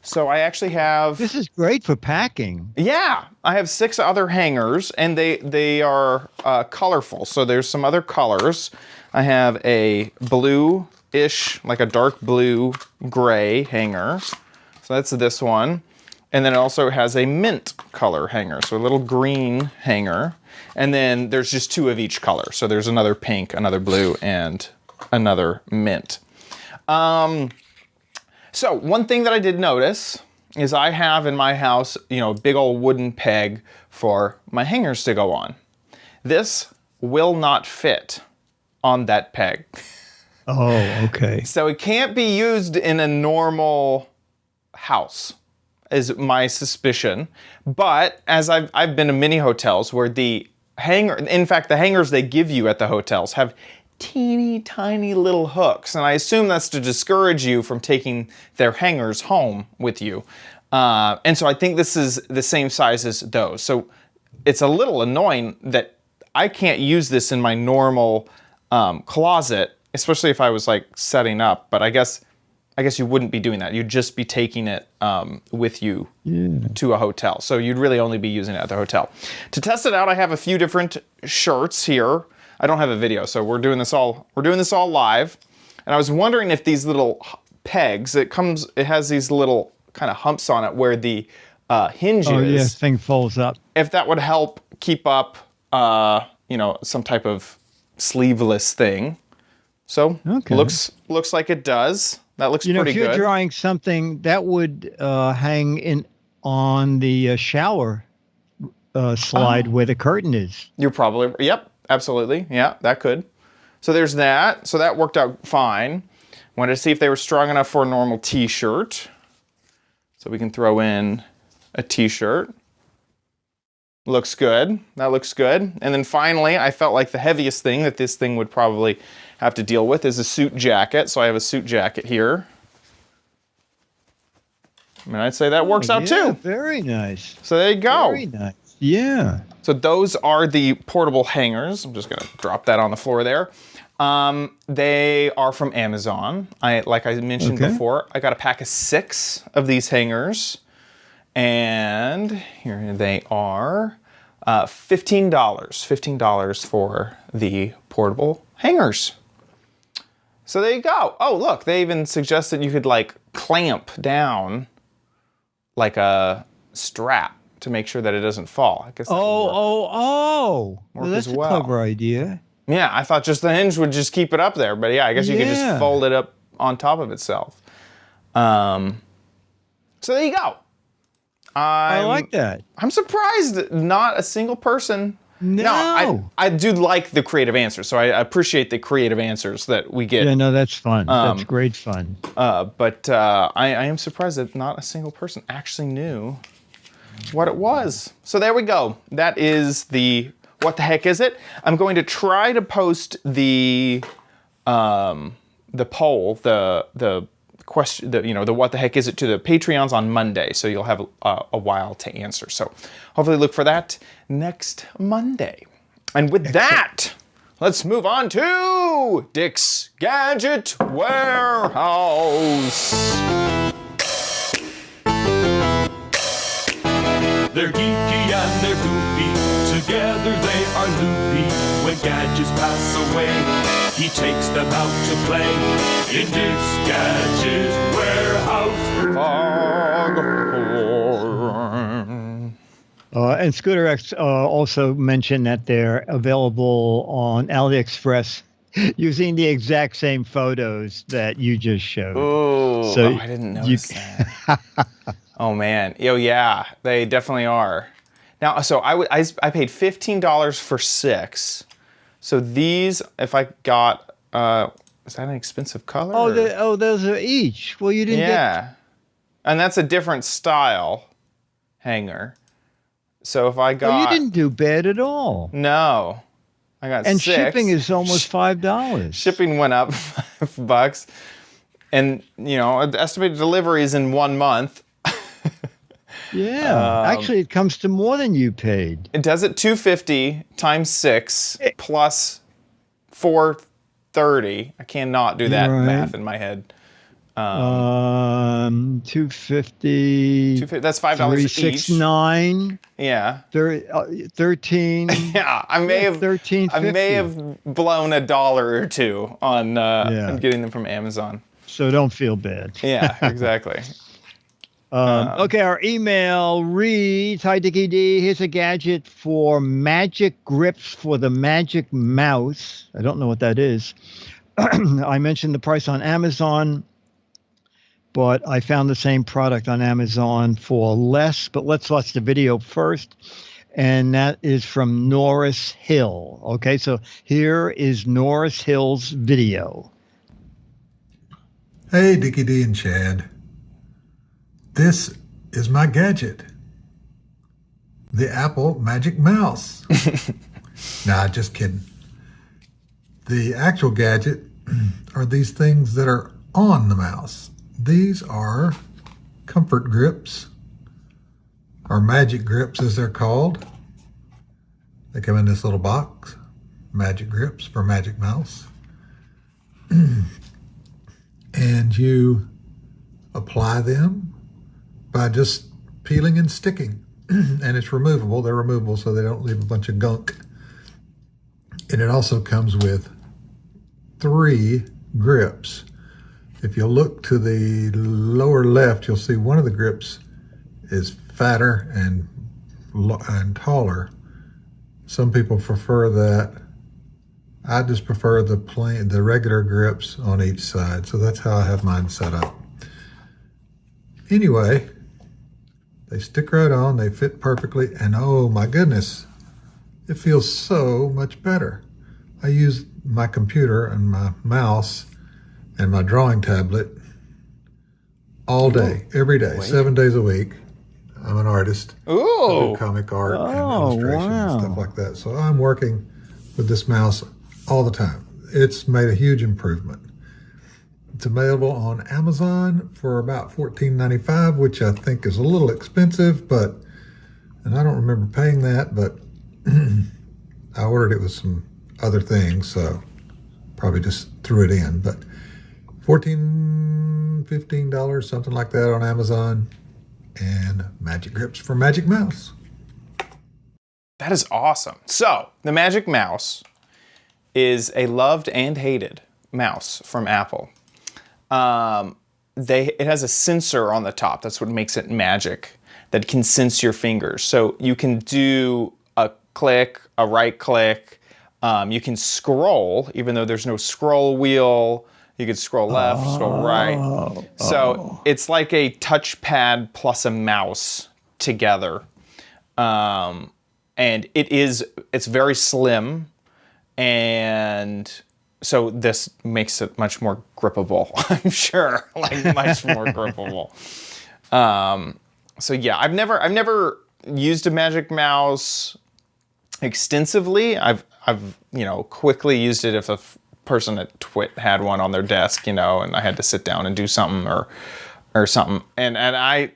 So I actually have. This is great for packing. Yeah, I have 6 other hangers, and they are colorful. So there's some other colors. I have a blue-ish, like a dark blue gray hanger. So that's this one. And then it also has a mint color hanger, so a little green hanger. And then there's just 2 of each color. So there's another pink, another blue, and another mint. So one thing that I did notice is I have in my house, a big old wooden peg for my hangers to go on. This will not fit on that peg. Oh, okay. So it can't be used in a normal house, is my suspicion. But as I've been to many hotels where the hangers they give you at the hotels have teeny tiny little hooks, and I assume that's to discourage you from taking their hangers home with you. And so I think this is the same size as those. So it's a little annoying that I can't use this in my normal closet, especially if I was like setting up. But I guess you wouldn't be doing that. You'd just be taking it with you to a hotel. So you'd really only be using it at the hotel. To test it out, I have a few different shirts here. I don't have a video, so we're doing this all live. And I was wondering if these little pegs, it has these little kind of humps on it where the hinge is. Oh, yeah, thing folds up. If that would help keep up, some type of sleeveless thing. So looks like it does. That looks pretty good. If you're drying something, that would hang on the shower slide where the curtain is. You're probably, yep, absolutely. Yeah, that could. So there's that. So that worked out fine. Wanted to see if they were strong enough for a normal t-shirt. So we can throw in a t-shirt. Looks good. That looks good. And then finally, I felt like the heaviest thing that this thing would probably have to deal with is a suit jacket. So I have a suit jacket here. I mean, I'd say that works out too. Very nice. So there you go. Very nice. Yeah. So those are the portable hangers. I'm just going to drop that on the floor there. They are from Amazon. Like I mentioned before, I got a pack of 6 of these hangers. And here they are. $15. $15 for the portable hangers. So there you go. Oh, look, they even suggested you could like clamp down like a strap to make sure that it doesn't fall. I guess. Well, that's a clever idea. Yeah, I thought just the hinge would just keep it up there, but yeah, I guess you could just fold it up on top of itself. So there you go. I like that. I'm surprised not a single person. No. I do like the creative answers, so I appreciate the creative answers that we get. Yeah, no, that's fun. That's great fun. But I am surprised that not a single person actually knew what it was. So there we go. That is the what the heck is it? I'm going to try to post the poll, the question, the what the heck is it to the Patreons on Monday. So you'll have a while to answer. So hopefully look for that next Monday. And with that, let's move on to Dick's Gadget Warehouse. They're geeky and they're goofy, together they are loopy. When gadgets pass away, he takes them out to play in Dick's Gadget Warehouse. And Scooter X also mentioned that they're available on AliExpress using the exact same photos that you just showed. Oh, I didn't notice that. Oh man, yeah, they definitely are. Now, so I paid $15 for 6. So these, if I got, is that an expensive color? Oh, those are each. Well, you didn't get. And that's a different style hanger. So if I got, you didn't do bad at all. No, I got 6. And shipping is almost $5. Shipping went up $5, and estimated delivery is in 1 month. Yeah, actually, it comes to more than you paid. It does it $250 times 6 plus $430. I cannot do that math in my head. $250. That's $5 each. 369. Yeah. 13. Yeah, I may have $13.50. I may have blown $1 or $2 on getting them from Amazon. So don't feel bad. Yeah, exactly. Okay, our email reads, "Hi, Dickie D. Here's a gadget for magic grips for the Magic Mouse." I don't know what that is. I mentioned the price on Amazon, but I found the same product on Amazon for less. But let's watch the video first. And that is from Norris Hill. Okay, so here is Norris Hill's video. Hey, Dickie D and Chad. This is my gadget. The Apple Magic Mouse. Nah, just kidding. The actual gadget are these things that are on the mouse. These are comfort grips, or magic grips as they're called. They come in this little box, magic grips for Magic Mouse. And you apply them by just peeling and sticking. And it's removable. They're removable so they don't leave a bunch of gunk. And it also comes with 3 grips. If you look to the lower left, you'll see one of the grips is fatter and taller. Some people prefer that. I just prefer the regular grips on each side. So that's how I have mine set up. Anyway, they stick right on, they fit perfectly, and oh my goodness, it feels so much better. I use my computer and my mouse and my drawing tablet all day, every day, 7 days a week. I'm an artist. Ooh. I do comic art and illustration and stuff like that. So I'm working with this mouse all the time. It's made a huge improvement. It's available on Amazon for about $14.95, which I think is a little expensive, and I don't remember paying that, but I ordered it with some other things, so probably just threw it in. But $14, $15, something like that on Amazon, and magic grips for Magic Mouse. That is awesome. So the Magic Mouse is a loved and hated mouse from Apple. It has a sensor on the top. That's what makes it magic, that can sense your fingers. So you can do a click, a right click. You can scroll, even though there's no scroll wheel. You can scroll left, scroll right. So it's like a touchpad plus a mouse together. And it's very slim. And so this makes it much more grippable, I'm sure, like much more grippable. So yeah, I've never used a Magic Mouse extensively. I've quickly used it if a person at Twit had one on their desk, and I had to sit down and do something or something. And I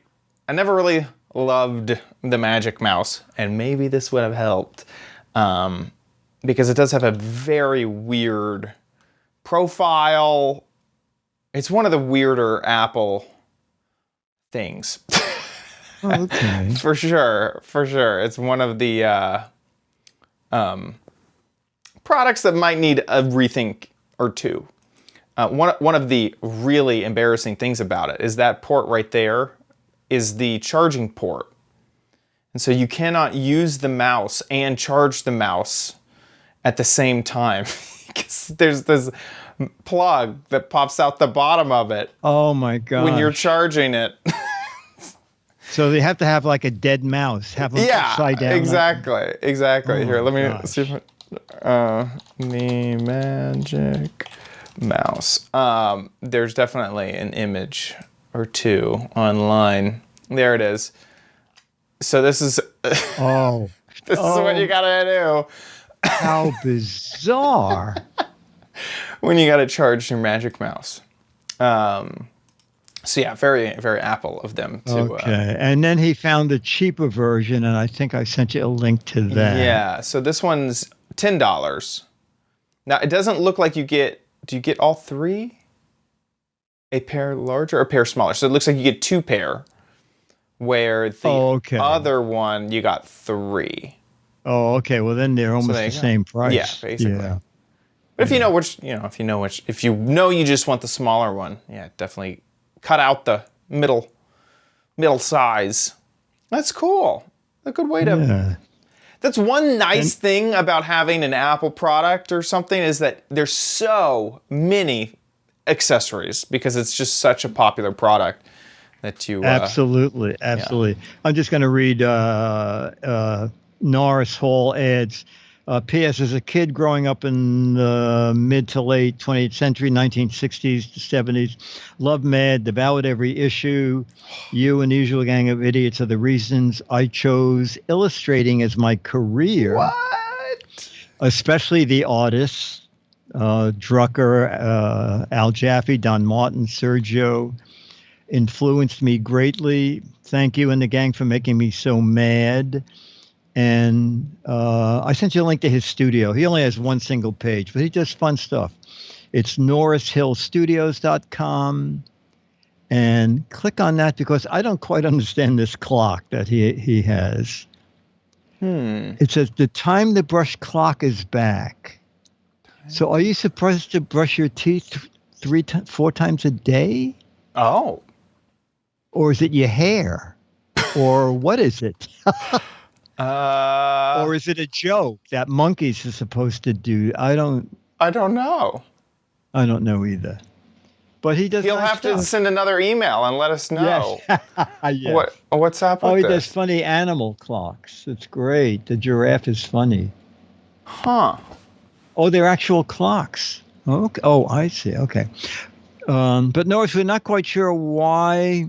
never really loved the Magic Mouse, and maybe this would have helped. Because it does have a very weird profile. It's one of the weirder Apple things. Okay. For sure. It's one of the products that might need a rethink or two. One of the really embarrassing things about it is that port right there is the charging port. And so you cannot use the mouse and charge the mouse at the same time, because there's this plug that pops out the bottom of it. Oh my god! When you're charging it. So they have to have like a dead mouse, have them upside down. Exactly. Oh Here, let me gosh. see if the Magic Mouse. There's definitely an image or two online. There it is. So this is this is what you gotta do. How bizarre. When you gotta charge your Magic Mouse. So yeah, very, very Apple of them to... Okay, and then he found the cheaper version, and I think I sent you a link to that. Yeah, so this one's $10. Now, it doesn't look like you get... Do you get all 3? A pair larger or a pair smaller? So it looks like you get 2 pair, where the other one, you got 3. Oh, okay. Well, then they're almost the same price. Yeah, basically. Yeah. But if you know which, if you know you just want the smaller one, yeah, definitely cut out the middle middle size. That's cool. A good way to. Yeah. That's one nice thing about having an Apple product or something is that there's so many accessories because it's just such a popular product that you. Absolutely. I'm just going to read Norris Hall ads. P.S. As a kid growing up in the mid to late 20th century, 1960s to 70s, loved Mad, devoured every issue. You and the usual gang of idiots are the reasons I chose illustrating as my career. What? Especially the artists, Drucker, Al Jaffe, Don Martin, Sergio, influenced me greatly. Thank you and the gang for making me so mad. And I sent you a link to his studio. He only has one single page, but he does fun stuff. It's norrishillstudios.com. And click on that because I don't quite understand this clock that he has. It says the time to brush clock is back. So are you supposed to brush your teeth 4 times a day? Oh. Or is it your hair? Or what is it? Or is it a joke that monkeys are supposed to do? I don't know. I don't know either. But he does. He'll nice have stuff. to send another email and let us know. Yes. Yes. What's up with he this? does funny animal clocks. It's great. The giraffe is funny. Huh. Oh, they're actual clocks. Okay. Oh, I see. Okay. But Norris, we're not quite sure what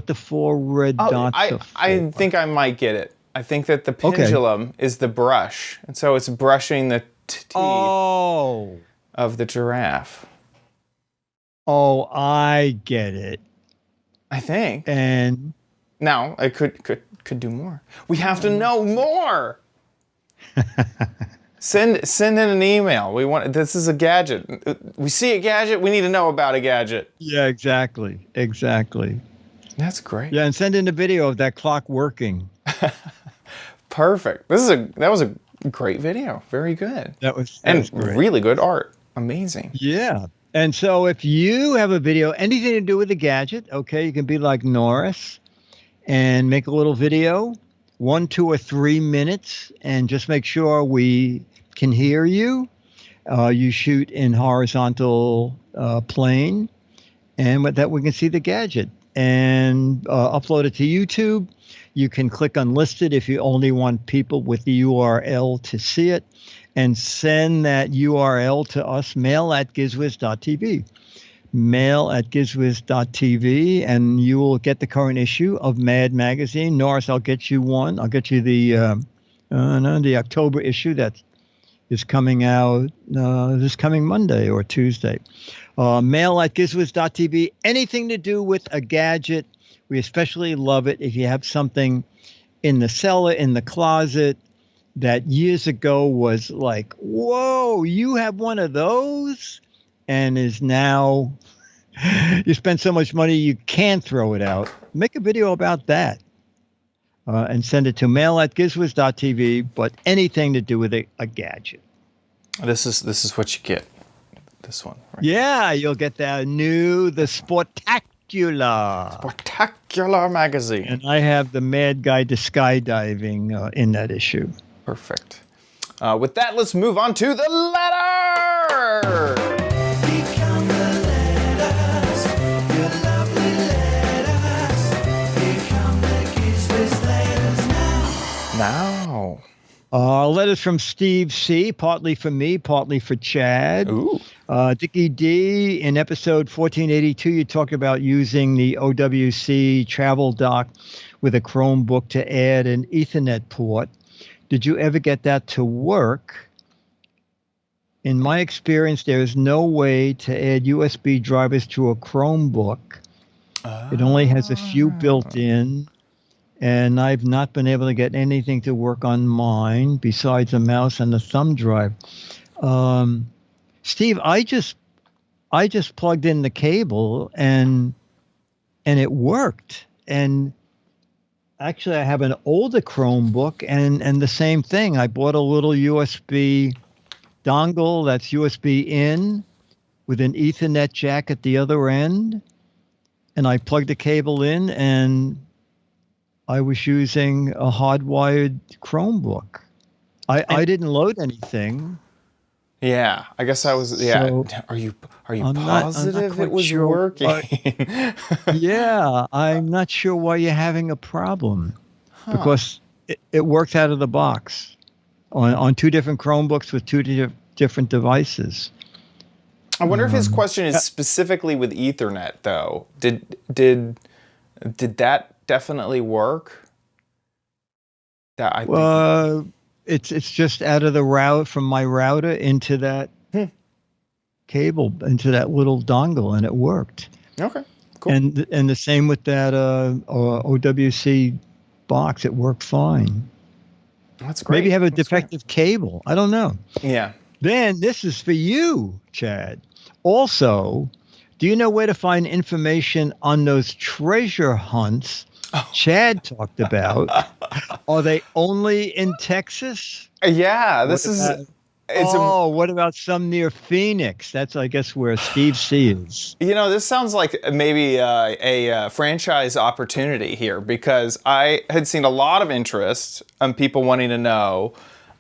the 4 red dots are for. I think I might get it. I think that the pendulum is the brush. And so it's brushing the teeth of the giraffe. Oh, I get it. I think. And now I could do more. We have to know more. Send in an email. This is a gadget. We see a gadget, we need to know about a gadget. Yeah, exactly. That's great. Yeah, and send in a video of that clock working. Perfect. That was a great video. Very good. That was great. Really good art. Amazing. Yeah. And so if you have a video, anything to do with a gadget, okay, you can be like Norris and make a little video, 1, 2, or 3 minutes, and just make sure we can hear you. You shoot in horizontal plane, and with that we can see the gadget. And upload it to YouTube. You can click unlisted if you only want people with the URL to see it, and send that URL to us, mail@gizwiz.tv. Mail@gizwiz.tv, and you will get the current issue of Mad Magazine. Norris, I'll get you one. I'll get you the October issue that is coming out this coming Monday or Tuesday. Mail@gizwiz.tv. Anything to do with a gadget. We especially love it if you have something in the cellar, in the closet, that years ago was like, whoa, you have one of those? And is now, you spend so much money you can't throw it out. Make a video about that. And send it to mail@gizwiz.tv, but anything to do with a gadget. This is what you get. This one. Right? Yeah, you'll get the Sportacular magazine. And I have the Mad Guide to Skydiving in that issue. Perfect. With that, let's move on to the letter. Become the letters, your lovely letters. Become the Giz Wiz letters now. Letters from Steve C., partly for me, partly for Chad. Ooh. Dickie D., in episode 1482, you talked about using the OWC travel dock with a Chromebook to add an Ethernet port. Did you ever get that to work? In my experience, there is no way to add USB drivers to a Chromebook. It only has a few built in, and I've not been able to get anything to work on mine besides a mouse and a thumb drive. Steve, I just plugged in the cable and it worked. And actually, I have an older Chromebook and the same thing. I bought a little USB dongle that's USB in with an Ethernet jack at the other end. and I plugged the cable in, and I was using a hardwired Chromebook. I didn't load anything. Yeah, I guess I was. Yeah, So are you I'm positive not quite it was sure working? Yeah, I'm not sure why you're having a problem, because it worked out of the box on two different Chromebooks with two different devices. I wonder if his question is specifically with Ethernet, though. Did that definitely work? That I think. It's just out of the route from my router into that cable, into that little dongle, and it worked. Okay, cool. And the same with that OWC box, it worked fine. That's great. Maybe you have a That's defective cable. I don't know. great. Yeah. Then this is for you, Chad. Also, do you know where to find information on those treasure hunts Chad talked about? Are they only in Texas? Yeah, this is. What about some near Phoenix? That's, I guess, where Steve C is. This sounds like maybe a franchise opportunity here, because I had seen a lot of interest on people wanting to know,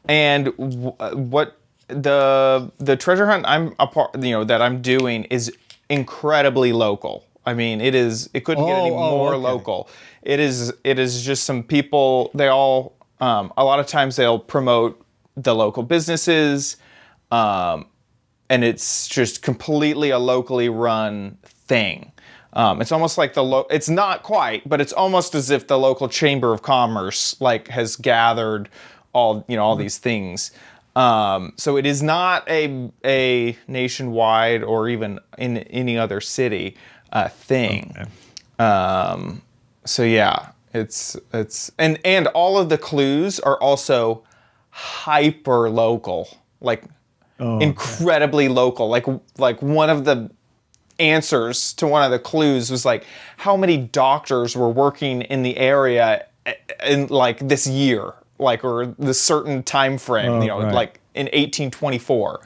and what the treasure hunt that I'm doing is incredibly local. I mean, it couldn't get any more local. It is just some people. They all a lot of times they'll promote the local businesses, and it's just completely a locally run thing. It's almost like it's not quite, but it's almost as if the local chamber of commerce has gathered all these things. So it is not a nationwide or even in any other city thing. Okay. So yeah, it's and all of the clues are also hyper local, incredibly local. Like one of the answers to one of the clues was how many doctors were working in the area in this year, or the certain time frame, right. In 1824.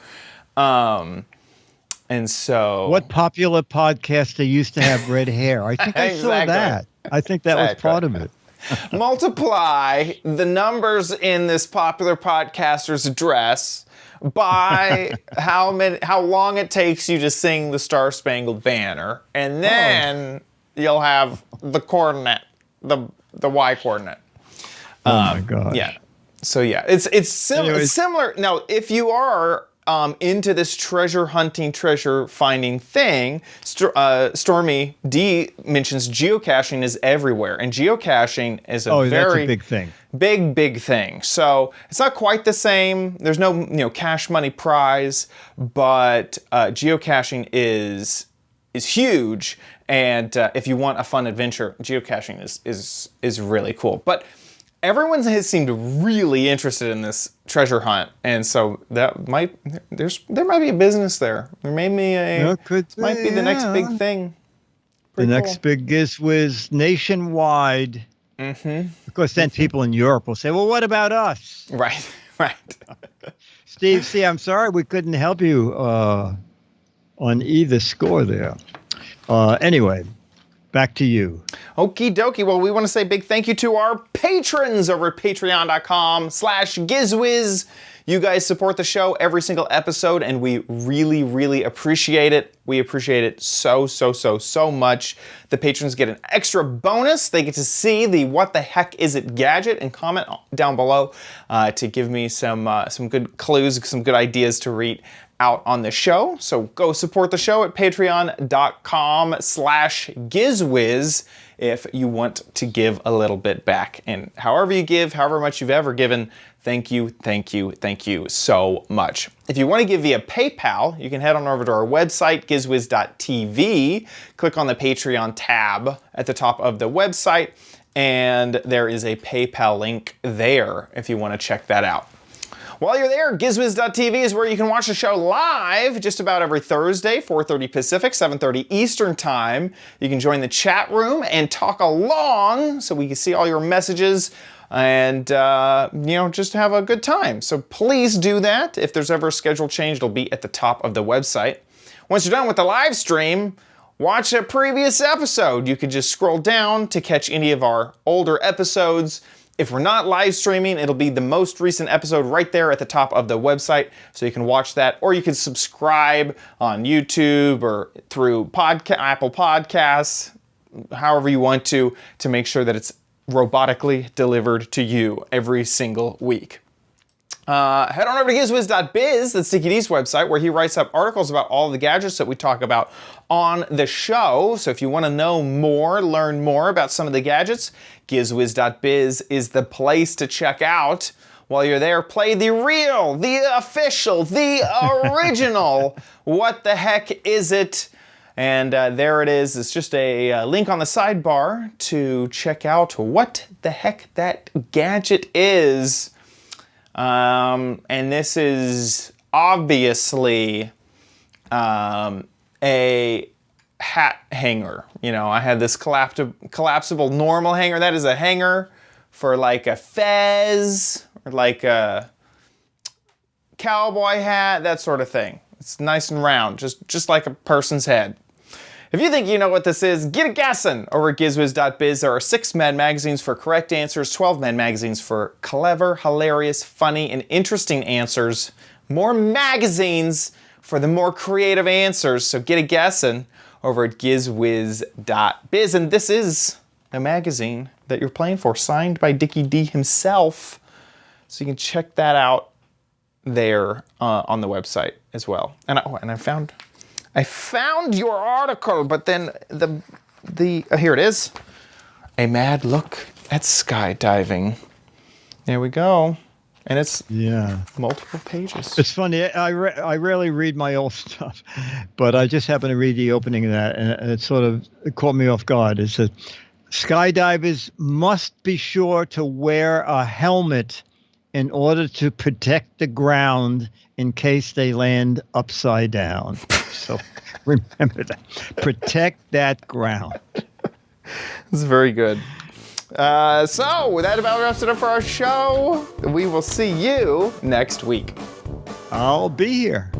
And so, what popular podcaster used to have red hair? I think I saw that. I think that was part of it. Multiply the numbers in this popular podcaster's address by how long it takes you to sing the Star Spangled Banner, and then you'll have the coordinate, the Y coordinate. Oh my gosh. Yeah. So yeah, it's similar. Now, if you are into this treasure hunting, treasure finding thing, Stormy D mentions geocaching is everywhere, and geocaching is that's a big thing. Big thing. So it's not quite the same. There's no cash money prize, but geocaching is huge. And if you want a fun adventure, geocaching is really cool. But everyone has seemed really interested in this treasure hunt, and so there might be a business there. There may be might be the next big thing. Pretty next big Giz Wiz nationwide. Mm-hmm. Of course, then people in Europe will say, "Well, what about us?" Right. Steve C, I'm sorry we couldn't help you on either score there. Anyway. Back to you. Okie dokie. Well, we want to say a big thank you to our patrons over at patreon.com/GizWiz. You guys support the show every single episode, and we really, really appreciate it. We appreciate it so much. The patrons get an extra bonus. They get to see the What the Heck Is It gadget and comment down below to give me some good clues, some good ideas to read out on the show. So go support the show at patreon.com/GizWiz if you want to give a little bit back. And however you give, however much you've ever given, thank you so much. If you want to give via PayPal, you can head on over to our website, gizwiz.tv, click on the Patreon tab at the top of the website, and there is a PayPal link there if you want to check that out. While you're there, gizwiz.tv is where you can watch the show live just about every Thursday, 4:30 Pacific, 7:30 Eastern Time. You can join the chat room and talk along so we can see all your messages and, just have a good time. So please do that. If there's ever a schedule change, it'll be at the top of the website. Once you're done with the live stream, watch a previous episode. You could just scroll down to catch any of our older episodes. If we're not live streaming, it'll be the most recent episode right there at the top of the website, so you can watch that, or you can subscribe on YouTube or through Apple Podcasts, however you want to make sure that it's robotically delivered to you every single week. Head on over to gizwiz.biz, that's Dickie D's website, where he writes up articles about all the gadgets that we talk about on the show. So if you want to know more, learn more about some of the gadgets, gizwiz.biz is the place to check out. While you're there, play the real, the official, the original What the Heck Is It? And there it is. It's just a link on the sidebar to check out what the heck that gadget is. And this is obviously a hat hanger. You know, I had this collapsible normal hanger. That is a hanger for like a fez or like a cowboy hat, that sort of thing. It's nice and round, just like a person's head. If you think you know what this is, get a guessing over at gizwiz.biz. There are 6 Mad Magazines for correct answers, 12 Mad Magazines for clever, hilarious, funny, and interesting answers. More magazines for the more creative answers, so get a guessing over at gizwiz.biz. And this is a magazine that you're playing for, signed by Dickie D himself. So you can check that out there on the website as well. And I found your article, but then here it is. A mad look at skydiving. There we go. And it's multiple pages. It's funny. I rarely read my old stuff, but I just happened to read the opening of that, and it caught me off guard. It says, skydivers must be sure to wear a helmet in order to protect the ground in case they land upside down. So remember that. Protect that ground. This is very good. So that about wraps it up for our show. We will see you next week. I'll be here.